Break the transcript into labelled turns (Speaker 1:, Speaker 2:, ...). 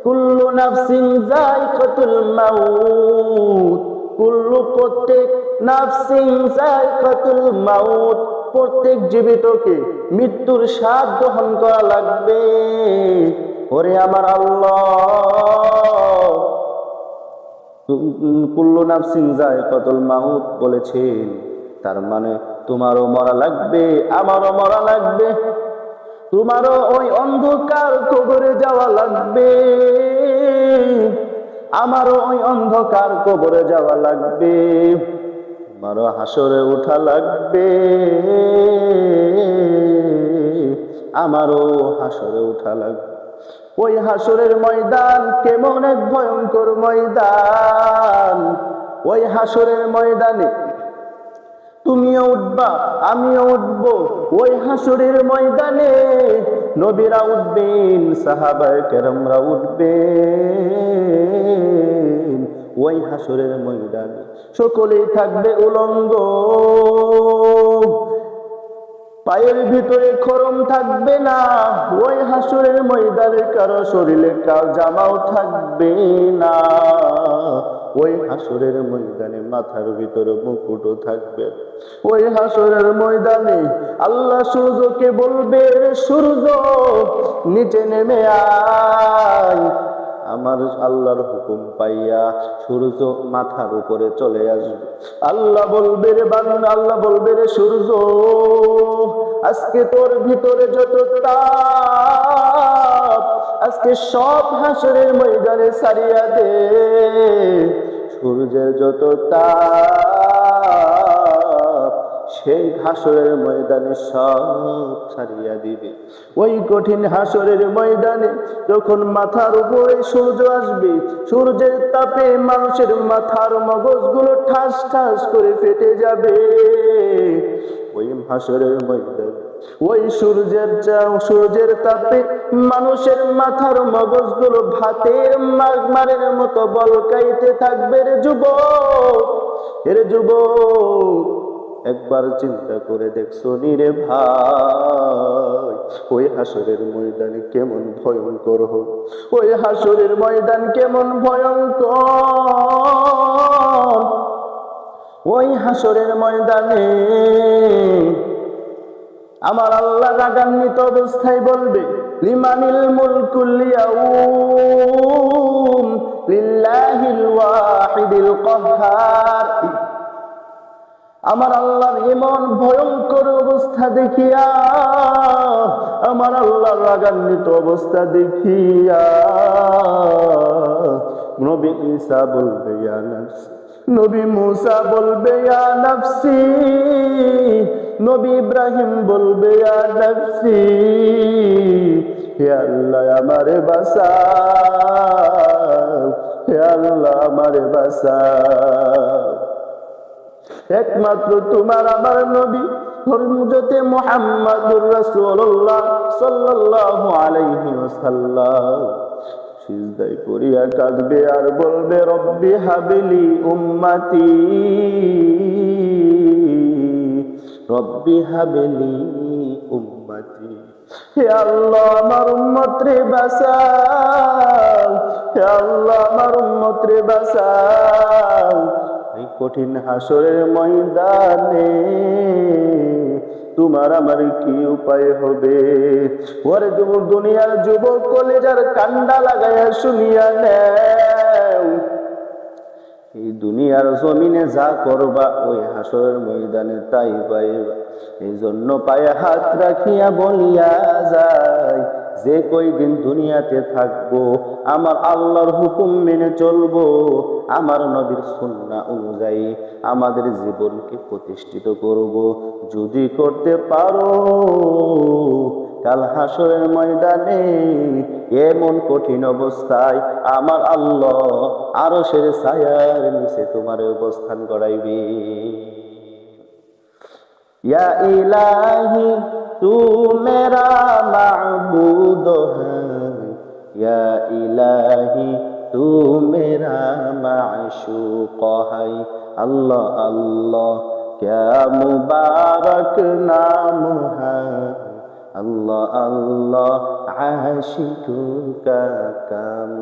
Speaker 1: কুল্লু নাফসিন যায়কাতুল মাউত, কুল্লু প্রত্যেক, নাফসিন যায়কাতুল মাউত প্রত্যেক জীবিতকে মৃত্যুর স্বাদ গ্রহণ করা লাগবে। ওরে আমার আল্লাহ, কুল্লু নাফসিন যায়কাতুল মাউত বলেছেন, তার মানে তোমারও মরা লাগবে, আমারও মরা লাগবে, তোমারও ওই অন্ধকার কবরে যাওয়া লাগবে, আমারও ওই অন্ধকার কবরে যাওয়া লাগবে, তোমারও হাসরে উঠা লাগবে, আমারও হাসরে উঠা লাগবে। ওই হাসরের ময়দান কেমন এক ভয়ঙ্কর ময়দান। ওই হাসরের ময়দানে তুমিও উঠবা, আমিও উঠবো। ওই হাসরের ময়দানে নবীরা উঠবেন, সাহাবায়ে কেরামরা উঠবেন। ওই হাসরের ময়দানে সকলেই থাকবে উলঙ্গ, পায়ের ভিতরে খরম থাকবে না। ওই হাসরের ময়দানে কারো শরীরে কার জামাও থাকবে না। ওই হাসরের ময়দানে মাথার ভিতরে মুকুটও থাকবে। ওই হাসরের ময়দানে আল্লাহ সূর্যকে বলবে, সূর্য নিচে নেমে আয়। আমার আল্লাহর হুকুম পাইয়া সূর্য মাথার উপরে চলে আসবে। আল্লাহ বলবে রে বান্দা, আল্লাহ বলবে রে সূর্য, আজকে তোর ভিতরে যত তাপ, আজকে সব হাসরের ময়দানে ছাড়িয়া দে। সূর্যের যত তাপ সেই হাসরের ময়দানে সব ছাড়িয়া দিবে। ওই কঠিন হাসরের ময়দানে যখন মাথার উপরে সূর্য আসবে, সূর্যের তাপে মানুষের মাথার মগজগুলো ঠাস ঠাস করে ফেটে যাবে। ওই হাসরের ময়দানে ওই সূর্যের তাপে মানুষের মাথার মগজগুলো ভাতের মারের মতো বলকাইতে থাকবে। রে যুবক, রে যুবক, একবার চিন্তা করে দেখছো নি রে ভাই, ওই হাসরের ময়দানে কেমন ভয়ঙ্কর হবে। ওই হাসরের ময়দান কেমন ভয়ঙ্কর। ওই হাসরের ময়দানে আমার আল্লাহ রাগান্বিত অবস্থায় বলবে, লিমানিল মুলকুল ইয়াউম লিল্লাহিল ওয়াহিদিল কাহ্হার। আমার আল্লাহর এমন ভয়ঙ্কর অবস্থা দেখিয়া, আমার আল্লাহর রাগান্বিত অবস্থা দেখিয়া নবী ঈসা বলবে ইয়া নাফসি, নবী মুসা বলবে ইয়া নাফসি, নবী ইব্রাহিম বলবে ইয়া নাফসি, হে আল্লাহ আমারে বাঁচাও, হে আল্লাহ আমারে বাঁচাও। একমাত্র তোমার আমার নবী হযরত মুহাম্মদুর রাসূলুল্লাহ সাল্লাল্লাহু আলাইহি ওয়াসাল্লাম সিজদায় পড়িয়া কাঁদবে আর বলবে, রব্বি হাবলি উম্মতি, রব্বি হাবলি উম্মতি। হে আল্লাহ আমার উম্মত রে বাঁচাও, হে আল্লাহ আমার উম্মত রে বাঁচাও। এই কঠিন হাসরের ময়দানে তোমার আমার কি উপায় হবে? ওরে যুবক, দুনিয়ার যুবক কলেজার কান্ডা লাগাইয়া শুনিয়া নেও, এই দুনিয়ার জমিনে যা করবা ওই হাসরের ময়দানে তাই পাইবা। এই জন্য পায়ে হাত রাখিয়া বলিয়া যায়, যে কয়দিন দুনিয়াতে থাকবো আমার আল্লাহর হুকুম মেনে চলবো, আমার নবীর সুন্নাহ অনুযায়ী আমাদের জীবনকে প্রতিষ্ঠিত করব। যদি করতে পারো, কাল হাসরের ময়দানে এমন কঠিন অবস্থায় আমার আল্লাহ আরশের ছায়ার নিচে তোমার অবস্থান করাইবে। ইয়া ইলাহি তু মেরা মাবুদ হ্যায়, ইয়া ইলাহি তু মেরা মাশূক হ্যায়। আল্লাহ আল্লাহ ক্যা মুবারক নাম হ্যায়, আল্লাহ আল্লাহ আশিকু কা কাম